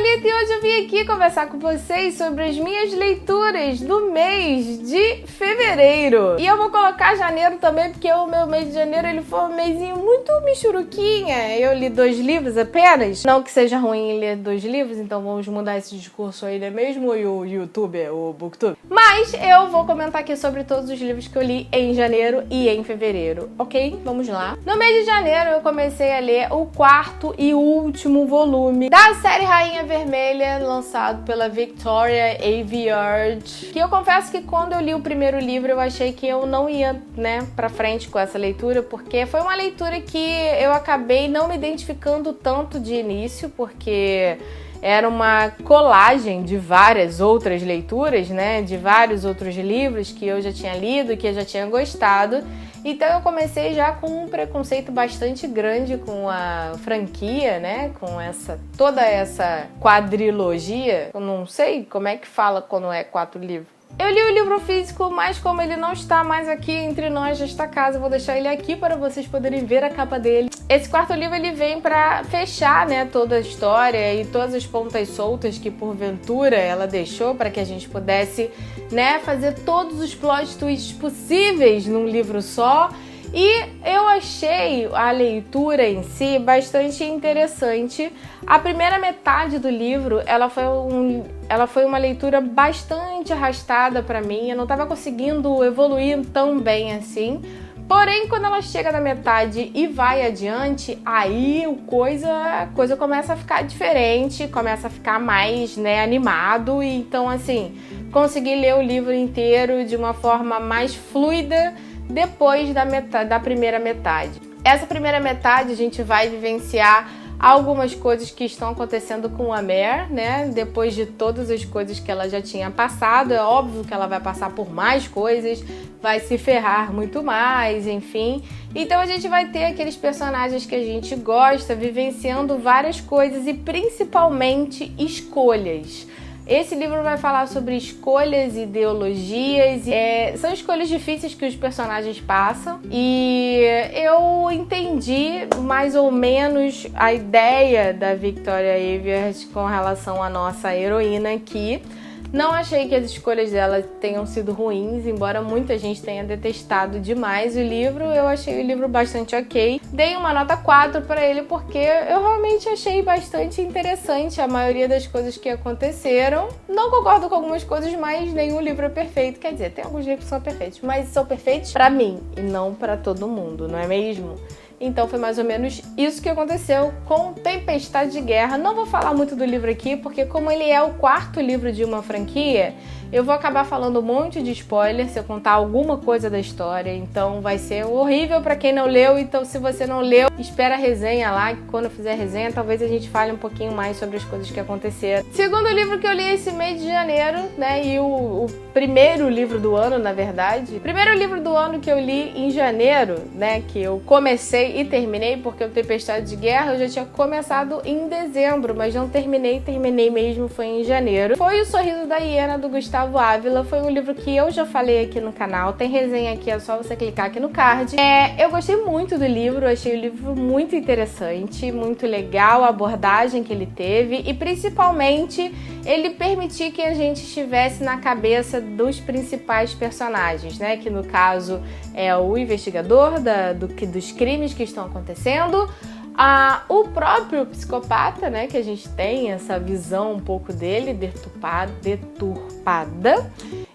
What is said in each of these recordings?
Thalita e hoje eu vim aqui conversar com vocês sobre as minhas leituras do mês de fevereiro. E eu vou colocar janeiro também, porque o meu mês de janeiro ele foi um mêsinho muito michuruquinha. Eu li 2 livros apenas. Não que seja ruim ler 2 livros, então vamos mudar esse discurso aí, não é mesmo? E o YouTube, o Booktube. Mas eu vou comentar aqui sobre todos os livros que eu li em janeiro e em fevereiro, ok? Vamos lá. No mês de janeiro eu comecei a ler o 4º e último volume da série Rainha Vermelha, lançado pela Victoria Aveyard. Que eu confesso que quando eu li o primeiro livro eu achei que eu não ia, pra frente com essa leitura, porque foi uma leitura que eu acabei não me identificando tanto de início, porque era uma colagem de várias outras leituras, de vários outros livros que eu já tinha lido, que eu já tinha gostado. Então eu comecei já com um preconceito bastante grande com a franquia, com toda essa quadrilogia. Eu não sei como é que fala quando é 4 livros. Eu li o livro físico, mas como ele não está mais aqui entre nós nesta casa, eu vou deixar ele aqui para vocês poderem ver a capa dele. Esse 4º livro ele vem para fechar, toda a história e todas as pontas soltas que porventura ela deixou para que a gente pudesse, fazer todos os plot twists possíveis num livro só. E eu achei a leitura em si bastante interessante. A primeira metade do livro, ela foi uma leitura bastante arrastada para mim. Eu não estava conseguindo evoluir tão bem assim. Porém, quando ela chega na metade e vai adiante, aí a coisa começa a ficar diferente, começa a ficar mais, animado. E então, assim, consegui ler o livro inteiro de uma forma mais fluida depois da primeira metade. Essa primeira metade a gente vai vivenciar algumas coisas que estão acontecendo com a Mare, depois de todas as coisas que ela já tinha passado. É óbvio que ela vai passar por mais coisas, vai se ferrar muito mais, enfim. Então a gente vai ter aqueles personagens que a gente gosta vivenciando várias coisas e principalmente escolhas. Esse livro vai falar sobre escolhas, ideologias, são escolhas difíceis que os personagens passam e eu entendi mais ou menos a ideia da Victoria Aveyard com relação à nossa heroína aqui. Não achei que as escolhas dela tenham sido ruins, embora muita gente tenha detestado demais o livro. Eu achei o livro bastante ok. Dei uma nota 4 para ele porque eu realmente achei bastante interessante a maioria das coisas que aconteceram. Não concordo com algumas coisas, mas nenhum livro é perfeito. Quer dizer, tem alguns livros que são perfeitos, mas são perfeitos para mim e não para todo mundo, não é mesmo? Então foi mais ou menos isso que aconteceu com Tempestade de Guerra. Não vou falar muito do livro aqui, porque como ele é o 4º livro de uma franquia, eu vou acabar falando um monte de spoiler se eu contar alguma coisa da história. Então vai ser horrível pra quem não leu. Então se você não leu, espera a resenha lá, que quando eu fizer a resenha, talvez a gente fale um pouquinho mais sobre as coisas que aconteceram. Segundo livro que eu li esse mês de janeiro, e o primeiro livro do ano, na verdade. Primeiro livro do ano que eu li em janeiro, que eu comecei e terminei, porque o Tempestade de Guerra eu já tinha começado em dezembro, mas não terminei mesmo, foi em janeiro. Foi O Sorriso da Hiena, do Gustavo Ávila. Foi um livro que eu já falei aqui no canal, tem resenha aqui, é só você clicar aqui no card. Eu gostei muito do livro, achei o livro muito interessante, muito legal a abordagem que ele teve e principalmente ele permitir que a gente estivesse na cabeça dos principais personagens, que no caso é o investigador dos crimes que estão acontecendo, o próprio psicopata, que a gente tem essa visão um pouco dele deturpada,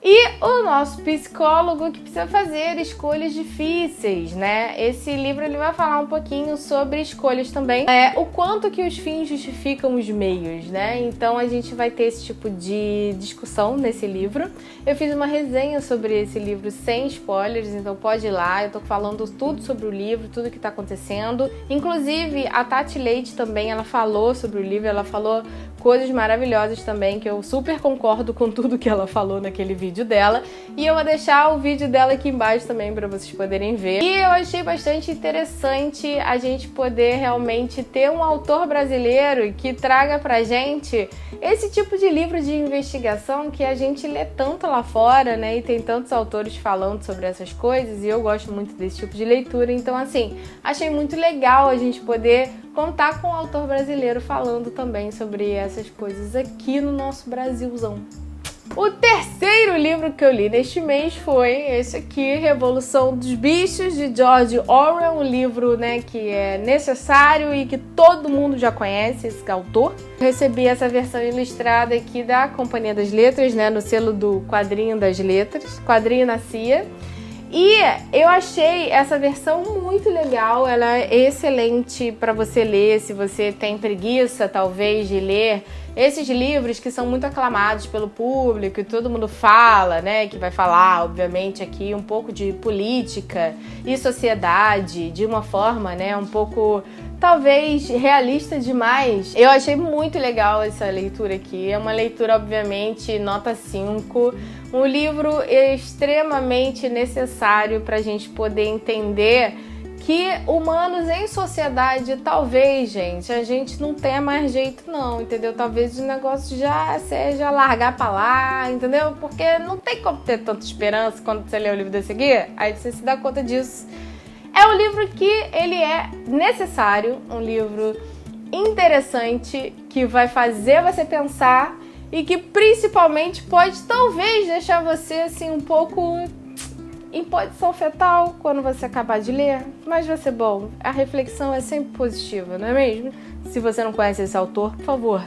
e o nosso psicólogo que precisa fazer escolhas difíceis, Esse livro ele vai falar um pouquinho sobre escolhas também, o quanto que os fins justificam os meios, Então a gente vai ter esse tipo de discussão nesse livro. Eu fiz uma resenha sobre esse livro sem spoilers, então pode ir lá, eu tô falando tudo sobre o livro, tudo que tá acontecendo. Inclusive, a Tati Leite também, ela falou sobre o livro, ela falou coisas maravilhosas também, que eu super concordo com tudo que ela falou naquele vídeo vídeo dela. E eu vou deixar o vídeo dela aqui embaixo também para vocês poderem ver. E eu achei bastante interessante a gente poder realmente ter um autor brasileiro que traga pra gente esse tipo de livro de investigação que a gente lê tanto lá fora, né? E tem tantos autores falando sobre essas coisas e eu gosto muito desse tipo de leitura. Então, assim, achei muito legal a gente poder contar com um autor brasileiro falando também sobre essas coisas aqui no nosso Brasilzão. O terceiro livro que eu li neste mês foi esse aqui, Revolução dos Bichos, de George Orwell, um livro, né, que é necessário e que todo mundo já conhece, esse autor. Recebi essa versão ilustrada aqui da Companhia das Letras, né, no selo do Quadrinho das Letras, Quadrinho na CIA. E eu achei essa versão muito legal, ela é excelente para você ler, se você tem preguiça, talvez, de ler esses livros que são muito aclamados pelo público e todo mundo fala, né? Que vai falar, obviamente, aqui um pouco de política e sociedade de uma forma, né? Um pouco, talvez, realista demais. Eu achei muito legal essa leitura aqui. É uma leitura, obviamente, nota 5. Um livro extremamente necessário para a gente poder entender que humanos em sociedade, talvez, gente, a gente não tenha mais jeito não, entendeu? Talvez o negócio já seja largar pra lá, entendeu? Porque não tem como ter tanta esperança quando você lê o livro desse aqui, aí você se dá conta disso. É um livro que ele é necessário, um livro interessante, que vai fazer você pensar e que principalmente pode talvez deixar você assim um pouco em posição fetal quando você acabar de ler, mas vai ser bom. A reflexão é sempre positiva, não é mesmo? Se você não conhece esse autor, por favor,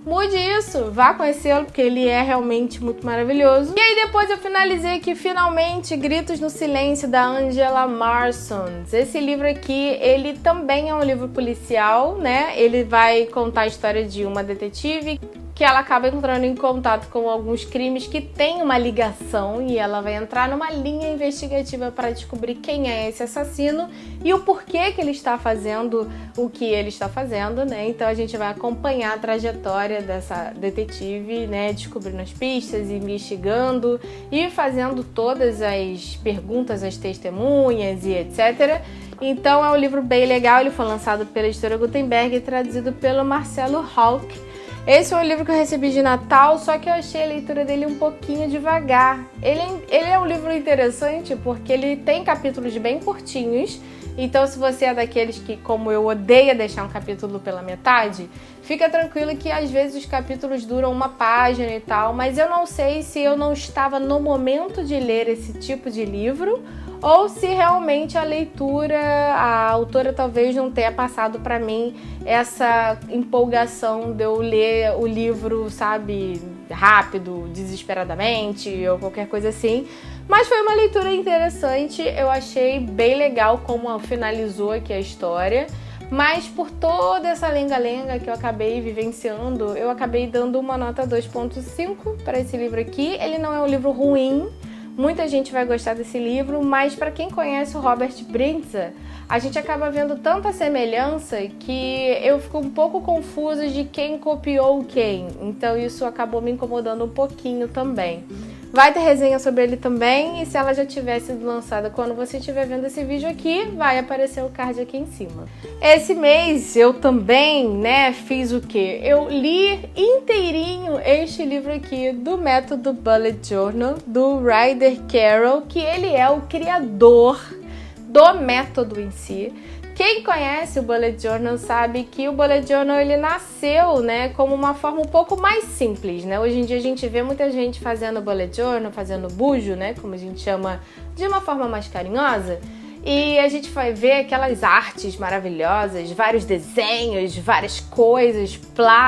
mude isso, vá conhecê-lo, porque ele é realmente muito maravilhoso. E aí depois eu finalizei aqui, finalmente, Gritos no Silêncio, da Angela Marsons. Esse livro aqui, ele também é um livro policial, né? Ele vai contar a história de uma detetive que ela acaba entrando em contato com alguns crimes que têm uma ligação e ela vai entrar numa linha investigativa para descobrir quem é esse assassino e o porquê que ele está fazendo o que ele está fazendo, né? Então a gente vai acompanhar a trajetória dessa detetive, né? Descobrindo as pistas, investigando e fazendo todas as perguntas às testemunhas e etc. Então é um livro bem legal, ele foi lançado pela editora Gutenberg e traduzido pelo Marcelo Hauck. Esse é um livro que eu recebi de Natal, só que eu achei a leitura dele um pouquinho devagar. Ele é um livro interessante porque ele tem capítulos bem curtinhos, então se você é daqueles que, como eu, odeia deixar um capítulo pela metade, fica tranquilo que às vezes os capítulos duram uma página e tal, mas eu não sei se eu não estava no momento de ler esse tipo de livro ou se realmente a leitura, a autora talvez não tenha passado para mim essa empolgação de eu ler o livro, sabe, rápido, desesperadamente ou qualquer coisa assim. Mas foi uma leitura interessante, eu achei bem legal como finalizou aqui a história. Mas por toda essa lenga-lenga que eu acabei vivenciando, eu acabei dando uma nota 2.5 para esse livro aqui. Ele não é um livro ruim, muita gente vai gostar desse livro, mas para quem conhece o Robert Brinza, a gente acaba vendo tanta semelhança que eu fico um pouco confusa de quem copiou quem. Então isso acabou me incomodando um pouquinho também. Vai ter resenha sobre ele também, e se ela já tiver sido lançada quando você estiver vendo esse vídeo aqui, vai aparecer o card aqui em cima. Esse mês eu também, né, fiz o quê? Eu li inteirinho este livro aqui do método Bullet Journal, do Ryder Carroll, que ele é o criador do método em si. Quem conhece o Bullet Journal sabe que o Bullet Journal ele nasceu, né, como uma forma um pouco mais simples, né? Hoje em dia a gente vê muita gente fazendo Bullet Journal, fazendo bujo, né, como a gente chama, de uma forma mais carinhosa. E a gente vai ver aquelas artes maravilhosas, vários desenhos, várias coisas,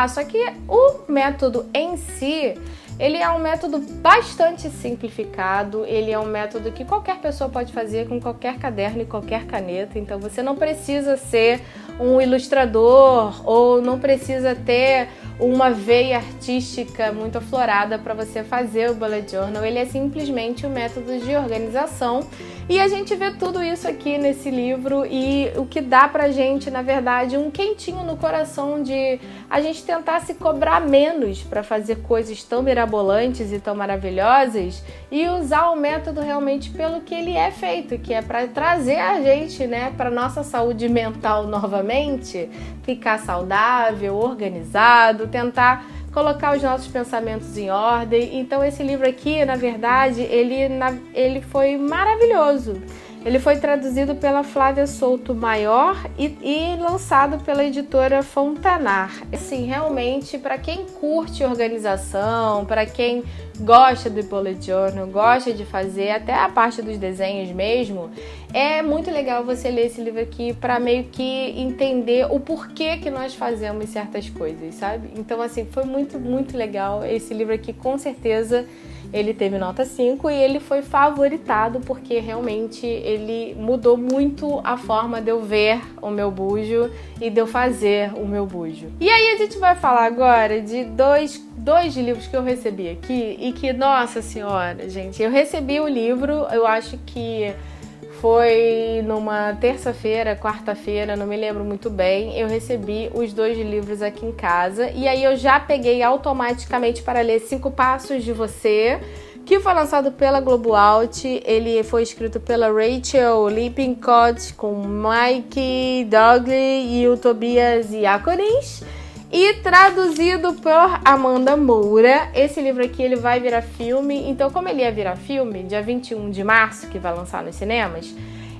só que o método em si, ele é um método bastante simplificado, ele é um método que qualquer pessoa pode fazer com qualquer caderno e qualquer caneta, então você não precisa ser um ilustrador ou não precisa ter uma veia artística muito aflorada para você fazer o bullet journal. Ele é simplesmente um método de organização e a gente vê tudo isso aqui nesse livro e o que dá pra gente, na verdade, um quentinho no coração de a gente tentar se cobrar menos para fazer coisas tão mirabolantes e tão maravilhosas e usar o método realmente pelo que ele é feito, que é para trazer a gente, né, para nossa saúde mental novamente, ficar saudável, organizado, tentar colocar os nossos pensamentos em ordem. Então esse livro aqui, na verdade, ele foi maravilhoso. Ele foi traduzido pela Flávia Souto Maior e lançado pela editora Fontanar. Assim, realmente, para quem curte organização, para quem gosta do bullet journal, gosta de fazer até a parte dos desenhos mesmo, é muito legal você ler esse livro aqui para meio que entender o porquê que nós fazemos certas coisas, sabe? Então, assim, foi muito, muito legal. Esse livro aqui, com certeza, ele teve nota 5 e ele foi favoritado porque realmente ele mudou muito a forma de eu ver o meu bujo e de eu fazer o meu bujo. E aí a gente vai falar agora de dois livros que eu recebi aqui e que, nossa senhora, gente, eu recebi o livro, eu acho que foi numa terça-feira, quarta-feira, não me lembro muito bem. Eu recebi os 2 livros aqui em casa e aí eu já peguei automaticamente para ler 5 Passos de Você, que foi lançado pela Globoalt. Ele foi escrito pela Rachel Lippincott com Mike Douglas e o Tobias Iaconis e traduzido por Amanda Moura. Esse livro aqui ele vai virar filme, então como ele ia virar filme, dia 21 de março, que vai lançar nos cinemas,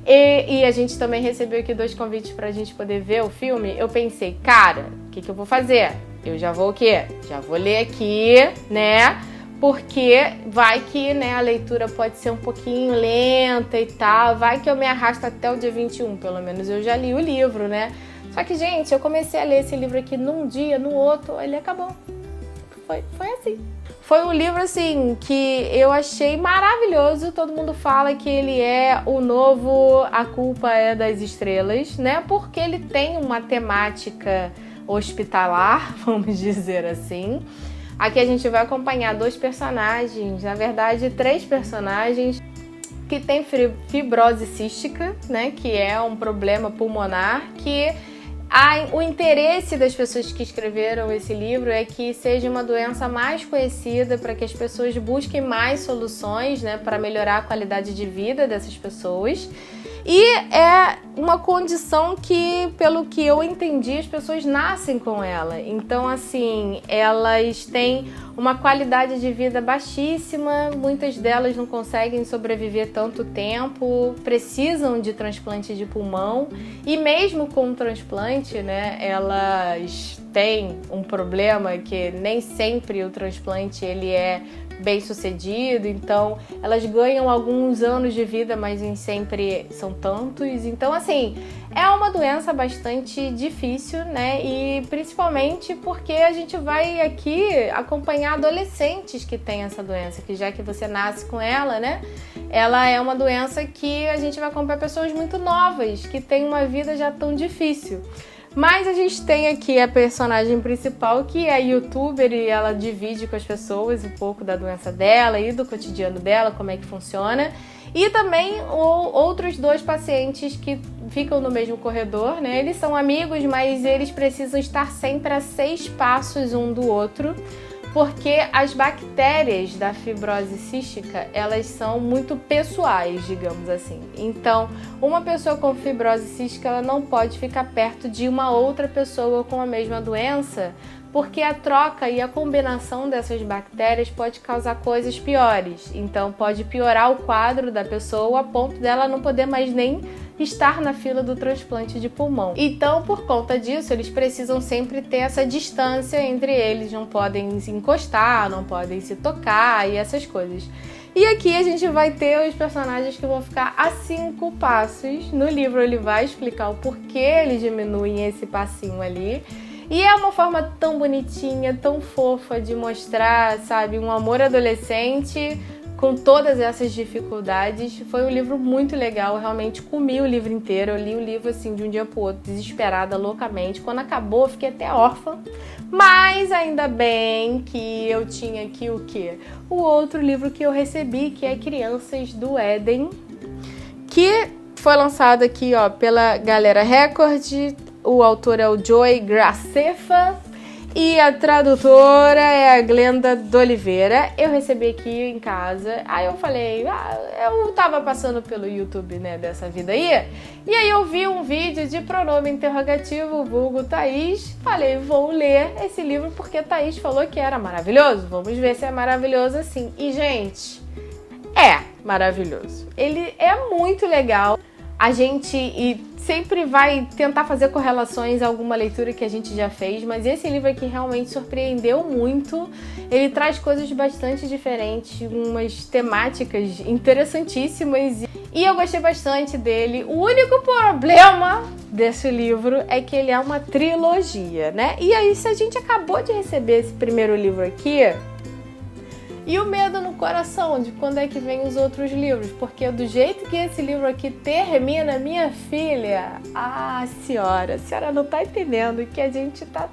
e a gente também recebeu aqui 2 convites pra gente poder ver o filme, eu pensei, cara, o que eu vou fazer? Eu já vou o quê? Já vou ler aqui, né? Porque vai que, né, a leitura pode ser um pouquinho lenta e tal, vai que eu me arrasto até o dia 21, pelo menos eu já li o livro, né? Só que, gente, eu comecei a ler esse livro aqui num dia, no outro, ele acabou. Foi assim. Foi um livro, assim, que eu achei maravilhoso. Todo mundo fala que ele é o novo A Culpa é das Estrelas, né? Porque ele tem uma temática hospitalar, vamos dizer assim. Aqui a gente vai acompanhar 2 personagens, na verdade 3 personagens que têm fibrose cística, né? Que é um problema pulmonar que... O interesse das pessoas que escreveram esse livro é que seja uma doença mais conhecida para que as pessoas busquem mais soluções, né, para melhorar a qualidade de vida dessas pessoas. E é uma condição que, pelo que eu entendi, as pessoas nascem com ela. Então, assim, elas têm uma qualidade de vida baixíssima, muitas delas não conseguem sobreviver tanto tempo, precisam de transplante de pulmão e mesmo com o transplante, né, elas têm um problema que nem sempre o transplante ele é bem sucedido, então elas ganham alguns anos de vida, mas nem sempre são tantos. Então, assim, é uma doença bastante difícil, né? E principalmente porque a gente vai aqui acompanhar adolescentes que têm essa doença, que já que você nasce com ela, né? Ela é uma doença que a gente vai acompanhar pessoas muito novas, que têm uma vida já tão difícil. Mas a gente tem aqui a personagem principal, que é youtuber, e ela divide com as pessoas um pouco da doença dela e do cotidiano dela, como é que funciona. E também outros 2 pacientes que ficam no mesmo corredor, né? Eles são amigos, mas eles precisam estar sempre a 6 passos um do outro, porque as bactérias da fibrose cística, elas são muito pessoais, digamos assim. Então, uma pessoa com fibrose cística, ela não pode ficar perto de uma outra pessoa com a mesma doença, porque a troca e a combinação dessas bactérias pode causar coisas piores. Então, pode piorar o quadro da pessoa a ponto dela não poder mais nem estar na fila do transplante de pulmão. Então, por conta disso, eles precisam sempre ter essa distância entre eles, não podem se encostar, não podem se tocar e essas coisas. E aqui a gente vai ter os personagens que vão ficar a 5 passos. No livro ele vai explicar o porquê eles diminuem esse passinho ali. E é uma forma tão bonitinha, tão fofa de mostrar, sabe, um amor adolescente com todas essas dificuldades. Foi um livro muito legal, eu realmente comi o livro inteiro. Eu li o livro assim de um dia pro outro, desesperada, loucamente. Quando acabou, eu fiquei até órfã. Mas ainda bem que eu tinha aqui o quê? O outro livro que eu recebi, que é Crianças do Éden, que foi lançado aqui, ó, pela Galera Record. O autor é o Joey Graceffa e a tradutora é a Glenda d'Oliveira. Eu recebi aqui em casa, aí eu falei, eu tava passando pelo YouTube, né, dessa vida aí, e aí eu vi um vídeo de pronome interrogativo, vulgo Thaís. Falei, vou ler esse livro porque Thaís falou que era maravilhoso, vamos ver se é maravilhoso assim. E, gente, é maravilhoso. Ele é muito legal. A gente sempre vai tentar fazer correlações a alguma leitura que a gente já fez, mas esse livro aqui realmente surpreendeu muito. Ele traz coisas bastante diferentes, umas temáticas interessantíssimas, e eu gostei bastante dele. O único problema desse livro é que ele é uma trilogia, né? E aí, se a gente acabou de receber esse primeiro livro aqui, e o medo no coração de quando é que vem os outros livros, porque do jeito que esse livro aqui termina, minha filha, a senhora não tá entendendo que a gente tá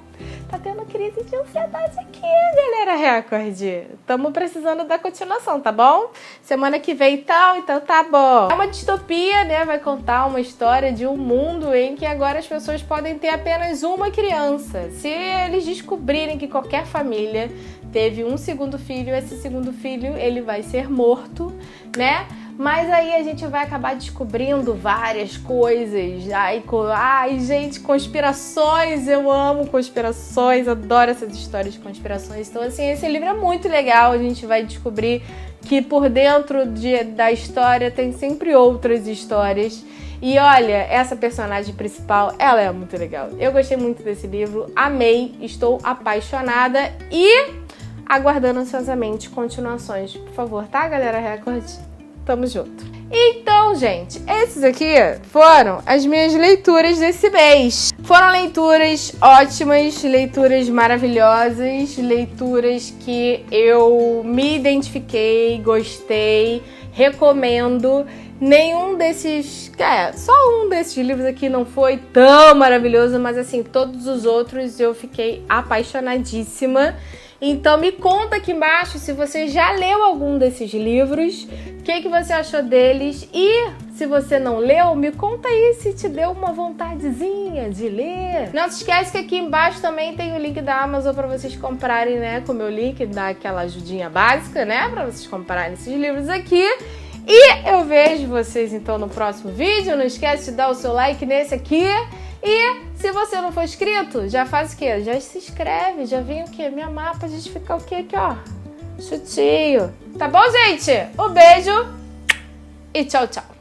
tendo crise de ansiedade aqui, Galera Record. Estamos precisando da continuação, tá bom? Semana que vem então tá bom. É uma distopia, né? Vai contar uma história de um mundo em que agora as pessoas podem ter apenas uma criança. Se eles descobrirem que qualquer família teve um segundo filho, esse segundo filho ele vai ser morto, né? Mas aí a gente vai acabar descobrindo várias coisas. Ai, gente, conspirações. Eu amo conspirações, adoro essas histórias de conspirações. Então, assim, esse livro é muito legal. A gente vai descobrir que por dentro da história tem sempre outras histórias. E olha, essa personagem principal, ela é muito legal. Eu gostei muito desse livro, amei, estou apaixonada e aguardando ansiosamente continuações. Por favor, tá, Galera Record? Tamo junto. Então, gente, esses aqui foram as minhas leituras desse mês. Foram leituras ótimas, leituras maravilhosas, leituras que eu me identifiquei, gostei, recomendo. Nenhum desses... só um desses livros aqui não foi tão maravilhoso, mas assim, todos os outros eu fiquei apaixonadíssima. Então me conta aqui embaixo se você já leu algum desses livros, o que você achou deles, e se você não leu, me conta aí se te deu uma vontadezinha de ler. Não se esquece que aqui embaixo também tem o link da Amazon para vocês comprarem, né, com o meu link, dá aquela ajudinha básica, né, para vocês comprarem esses livros aqui. E eu vejo vocês então no próximo vídeo. Não esquece de dar o seu like nesse aqui. E se você não for inscrito, já faz o quê? Já se inscreve, já vem o quê? Me amar pra gente ficar o quê aqui, ó? Chutinho. Tá bom, gente? Um beijo e tchau, tchau.